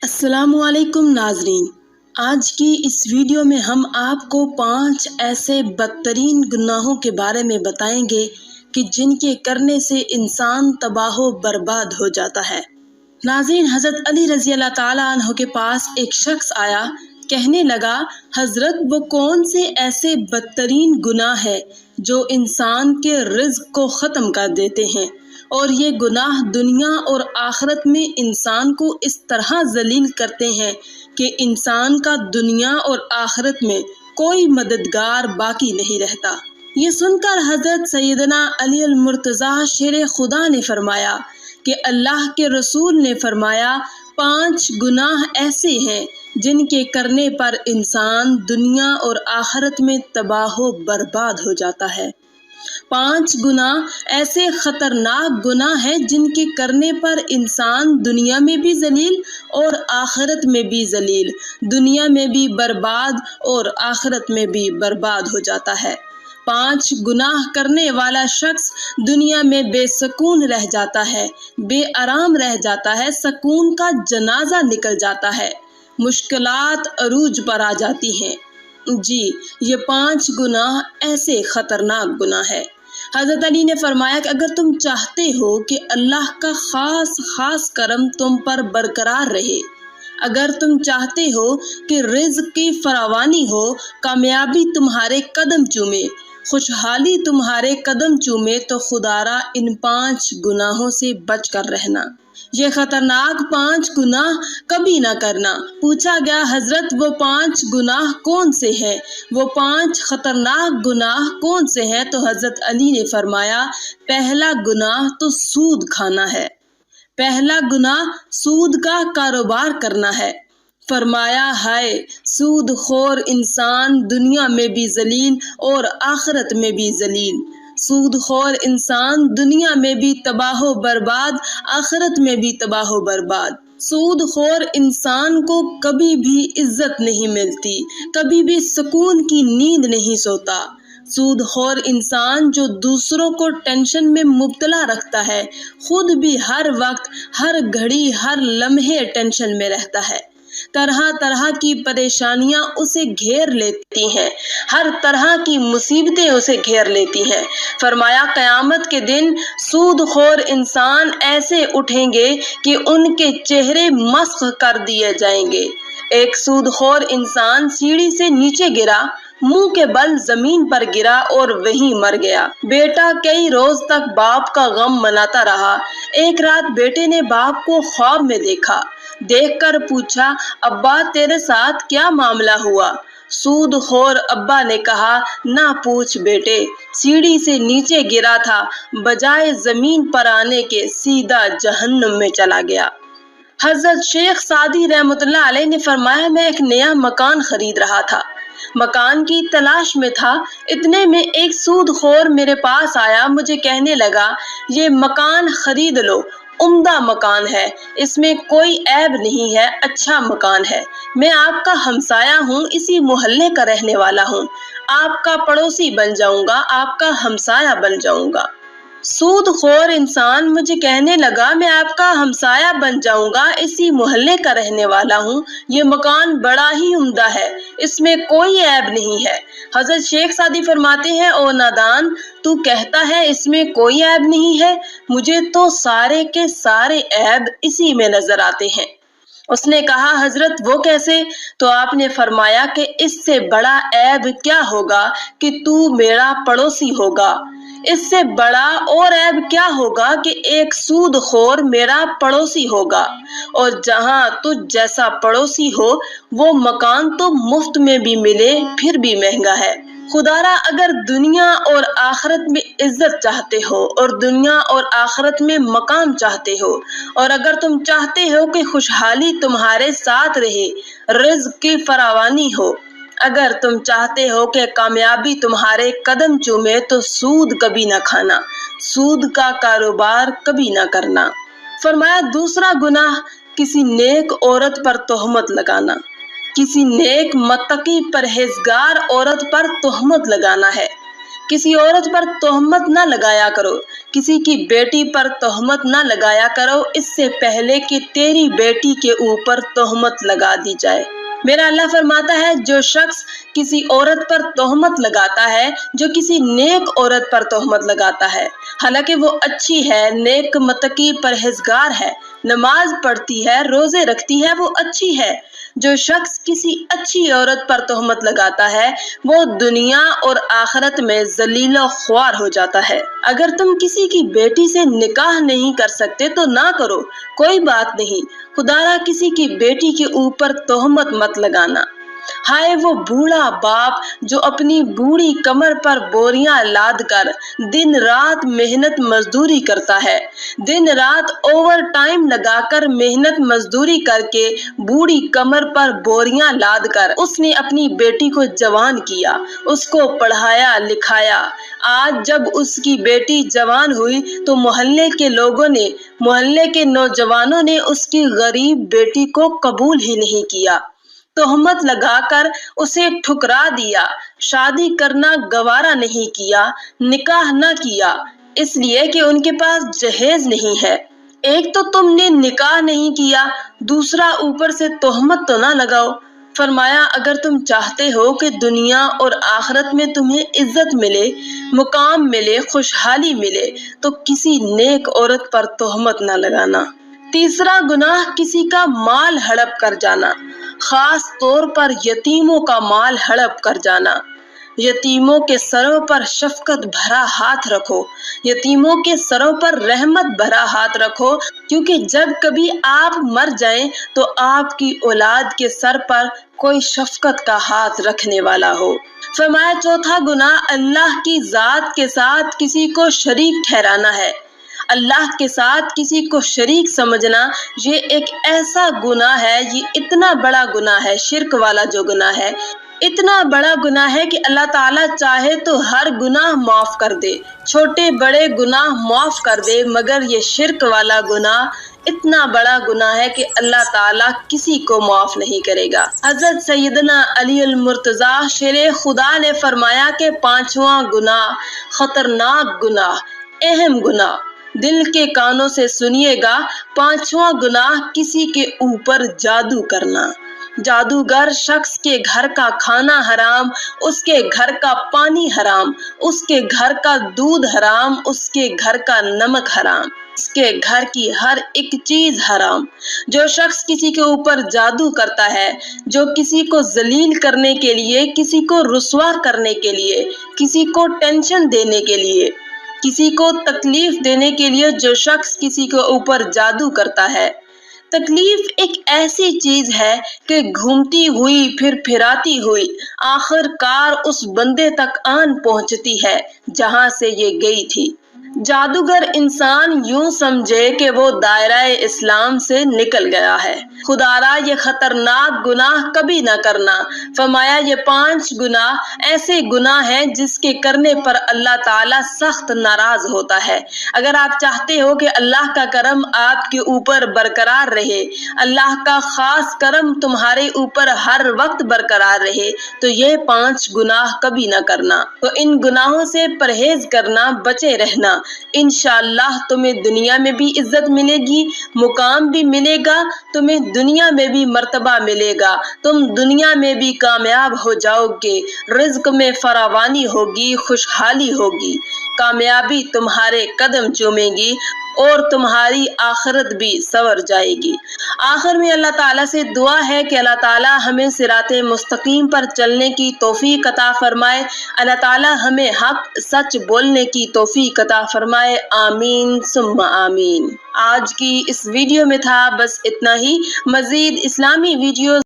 अस्सलामु अलैकुम नाजरीन, आज की इस वीडियो में हम आपको 5 ऐसे बदतरीन गुनाहों के बारे में बताएंगे कि जिनके करने से इंसान तबाह बर्बाद हो जाता है। नाज़रीन, हज़रत अली रज़ी अल्लाह ताला अन्हु के पास एक शख्स आया, कहने लगा, हज़रत वो कौन से ऐसे बदतरीन गुनाह है जो इंसान के रिज़्क़ को ख़त्म कर देते हैं, और ये गुनाह दुनिया और आखिरत में इंसान को इस तरह जलील करते हैं कि इंसान का दुनिया और आखिरत में कोई मददगार बाकी नहीं रहता। ये सुनकर हज़रत सैयदना अली अल मुर्तज़ा शेर खुदा ने फरमाया कि अल्लाह के रसूल ने फरमाया, 5 गुनाह ऐसे हैं जिनके करने पर इंसान दुनिया और आखिरत में तबाह बर्बाद हो जाता है। 5 गुनाह ऐसे खतरनाक गुनाह हैं जिनके करने पर इंसान दुनिया में भी जलील और आखिरत में भी जलील, दुनिया में भी बर्बाद और आखिरत में भी बर्बाद हो जाता है। 5 गुनाह करने वाला शख्स दुनिया में बेसकून रह जाता है, बेआराम रह जाता है, सकून का जनाजा निकल जाता है, मुश्किलात अरूज पर आ जाती हैं। जी, ये 5 गुनाह ऐसे खतरनाक गुनाह है। हज़रत अली ने फरमाया कि अगर तुम चाहते हो कि अल्लाह का खास करम तुम पर बरकरार रहे, अगर तुम चाहते हो कि रिज़्क़ की फरावानी हो, कामयाबी तुम्हारे कदम चूमे, खुशहाली तुम्हारे कदम चूमे, तो खुदारा इन 5 गुनाहों से बच कर रहना। ये खतरनाक 5 गुनाह कभी ना करना। पूछा गया, हजरत वो 5 गुनाह कौन से हैं, वो 5 खतरनाक गुनाह कौन से हैं? तो हजरत अली ने फरमाया, पहला गुनाह तो सूद खाना है, पहला गुनाह सूद का कारोबार करना है। फरमाया, हाय सूद खोर इंसान दुनिया में भी जलील और आखिरत में भी जलील, सूदखोर इंसान दुनिया में भी तबाह बर्बाद, आखिरत में भी तबाह बर्बाद। सूदखोर इंसान को कभी भी इज्जत नहीं मिलती, कभी भी सुकून की नींद नहीं सोता। सूदखोर इंसान जो दूसरों को टेंशन में मुब्तला रखता है, खुद भी हर वक्त, हर घड़ी, हर लम्हे टेंशन में रहता है। तरह तरह की परेशानियां उसे घेर लेती हैं, हर तरह की मुसीबतें उसे घेर लेती हैं। फरमाया, क़यामत के दिन सूदखोर इंसान ऐसे उठेंगे कि उनके चेहरे मस्ख कर दिए जाएंगे। एक सूदखोर इंसान सीढ़ी से नीचे गिरा, मुंह के बल जमीन पर गिरा और वहीं मर गया। बेटा कई रोज तक बाप का गम मनाता रहा। एक रात बेटे ने बाप को ख्वाब में देखा। देखकर पूछा, अब्बा तेरे साथ क्या मामला हुआ? सूदखोर अब्बा ने कहा, ना पूछ बेटे, सीढ़ी से नीचे गिरा था, बजाय जमीन पर आने के सीधा जहन्नुम में चला गया। हजरत शेख सादी रहमतुल्लाह अलैह ने फरमाया, मैं एक नया मकान खरीद रहा था, मकान की तलाश में था। इतने में एक सूदखोर मेरे पास आया, मुझे कहने लगा, ये मकान खरीद लो, उम्दा मकान है, इसमें कोई ऐब नहीं है, अच्छा मकान है, मैं आपका हमसाया हूँ, इसी मोहल्ले का रहने वाला हूँ, आपका पड़ोसी बन जाऊंगा, आपका हमसाया बन जाऊंगा। सूदखोर इंसान मुझे कहने लगा, मैं आपका हमसाया बन जाऊंगा, इसी मोहल्ले का रहने वाला हूँ, ये मकान बड़ा ही उम्दा है, इसमें कोई ऐब नहीं है। हजरत शेख सादी फरमाते हैं, ओ नादान, तू कहता है इसमें कोई ऐब नहीं है, मुझे तो सारे के सारे ऐब इसी में नजर आते हैं। उसने कहा, हजरत वो कैसे? तो आपने फरमाया कि इससे बड़ा ऐब क्या होगा कि तू मेरा पड़ोसी होगा, इससे बड़ा और ऐब क्या होगा कि एक सूदखोर मेरा पड़ोसी होगा, और जहां तुझ जैसा पड़ोसी हो वो मकान तो मुफ्त में भी मिले फिर भी महंगा है। खुदारा अगर दुनिया और आखिरत में इज्जत चाहते हो और दुनिया और आखिरत में मकाम चाहते हो, और अगर तुम चाहते हो कि खुशहाली तुम्हारे साथ रहे, रिज़्क़ की फरावानी हो, अगर तुम चाहते हो कि कामयाबी तुम्हारे कदम चूमे, तो सूद कभी ना खाना, सूद का कारोबार कभी ना करना। फरमाया, दूसरा गुनाह किसी नेक औरत पर तोहमत लगाना, किसी नेक मुत्तकी परहेजगार औरत पर तोहमत लगाना है। किसी औरत पर तोहमत न लगाया करो, किसी की बेटी पर तोहमत न लगाया करो इससे पहले कि तेरी बेटी के ऊपर तोहमत लगा दी जाए। मेरा अल्लाह फरमाता है, जो शख्स किसी औरत पर तोहमत लगाता है, जो किसी नेक औरत पर तोहमत लगाता है, हालांकि वो अच्छी है, नेक, मुत्तकी, परहेजगार है, नमाज पढ़ती है, रोजे रखती है, वो अच्छी है। जो शख्स किसी अच्छी औरत पर तोहमत लगाता है, वो दुनिया और आखिरत में जलीलो ख्वार हो जाता है। अगर तुम किसी की बेटी से निकाह नहीं कर सकते तो ना करो, कोई बात नहीं, खुदारा किसी की बेटी के ऊपर तोहमत मत लगाना। हाय वो बूढ़ा बाप जो अपनी बूढ़ी कमर पर बोरियां लाद कर दिन रात मेहनत मजदूरी करता है, दिन रात ओवर टाइम लगाकर मेहनत मजदूरी करके बूढ़ी कमर पर बोरियां लाद कर उसने अपनी बेटी को जवान किया, उसको पढ़ाया लिखाया। आज जब उसकी बेटी जवान हुई तो मोहल्ले के लोगों ने, मोहल्ले के नौजवानों ने उसकी गरीब बेटी को कबूल ही नहीं किया, तोहमत लगाकर उसे ठुकरा दिया, शादी करना गवारा नहीं किया, निकाह न किया, इसलिए कि उनके पास जहेज नहीं है। एक तो तुमने निकाह नहीं किया, दूसरा ऊपर से तोहमत तो ना लगाओ। फरमाया, अगर तुम चाहते हो कि दुनिया और आखिरत में तुम्हें इज्जत मिले, मुकाम मिले, खुशहाली मिले, तो किसी नेक औरत पर तोहमत ना लगाना। तीसरा गुनाह, किसी का माल हड़प कर जाना, खास तौर पर यतीमों का माल हड़प कर जाना। यतीमों के सरों पर शफकत भरा हाथ रखो, यतीमों के सरों पर रहमत भरा हाथ रखो, क्योंकि जब कभी आप मर जाएं तो आपकी औलाद के सर पर कोई शफकत का हाथ रखने वाला हो। फरमाया, चौथा गुनाह, अल्लाह की जात के साथ किसी को शरीक ठहराना है। अल्लाह के साथ किसी को शरीक समझना, ये एक ऐसा गुनाह है, ये इतना बड़ा गुनाह है, शिर्क वाला जो गुनाह है, इतना बड़ा गुनाह है कि अल्लाह ताला चाहे तो हर गुनाह माफ कर दे, छोटे बड़े गुनाह माफ कर दे, मगर ये शिर्क वाला गुनाह इतना बड़ा गुनाह है कि अल्लाह ताला किसी को माफ नहीं करेगा। हजरत सैयदना अली अल मुर्तजा शेरे खुदा ने फरमाया कि पांचवा गुनाह, खतरनाक गुनाह, अहम गुनाह, दिल के कानों से सुनिएगा, पांचवा गुनाह, किसी के ऊपर जादू करना। जादूगर शख्स के घर का खाना हराम, उसके घर का पानी हराम, उसके घर का दूध हराम, उसके घर का नमक हराम, उसके घर की हर एक चीज हराम। जो शख्स किसी के ऊपर जादू करता है, जो किसी को जलील करने के लिए, किसी को रुसवा करने के लिए, किसी को टेंशन देने के लिए, किसी को तकलीफ देने के लिए जो शख्स किसी के ऊपर जादू करता है, तकलीफ एक ऐसी चीज है कि घूमती हुई फिर फिराती हुई आखिरकार उस बंदे तक आन पहुंचती है जहां से ये गई थी। जादूगर इंसान यूं समझे कि वो दायरा इस्लाम से निकल गया है। खुदारा ये खतरनाक गुनाह कभी ना करना। फरमाया, ये 5 गुनाह ऐसे गुनाह हैं जिसके करने पर अल्लाह ताला सख्त नाराज होता है। अगर आप चाहते हो कि अल्लाह का करम आपके ऊपर बरकरार रहे, अल्लाह का खास करम तुम्हारे ऊपर हर वक्त बरकरार रहे, तो ये 5 गुनाह कभी ना करना। तो इन गुनाहों से परहेज करना, बचे रहना। इंशाअल्लाह तुम्हें दुनिया में भी इज्जत मिलेगी, मुकाम भी मिलेगा, तुम्हें दुनिया में भी मर्तबा मिलेगा, तुम दुनिया में भी कामयाब हो जाओगे, रिज्क में फरावानी होगी, खुशहाली होगी, कामयाबी तुम्हारे कदम चूमेगी और तुम्हारी आखिरत भी संवर जाएगी। आखिर में अल्लाह ताला से दुआ है कि अल्लाह ताला हमें सिराते मुस्तकीम पर चलने की तौफीक अता फरमाए। अल्लाह ताला हमें हक सच बोलने की तौफीक अता फरमाए। आमीन सुम्मा आमीन। आज की इस वीडियो में था बस इतना ही। मजीद इस्लामी वीडियो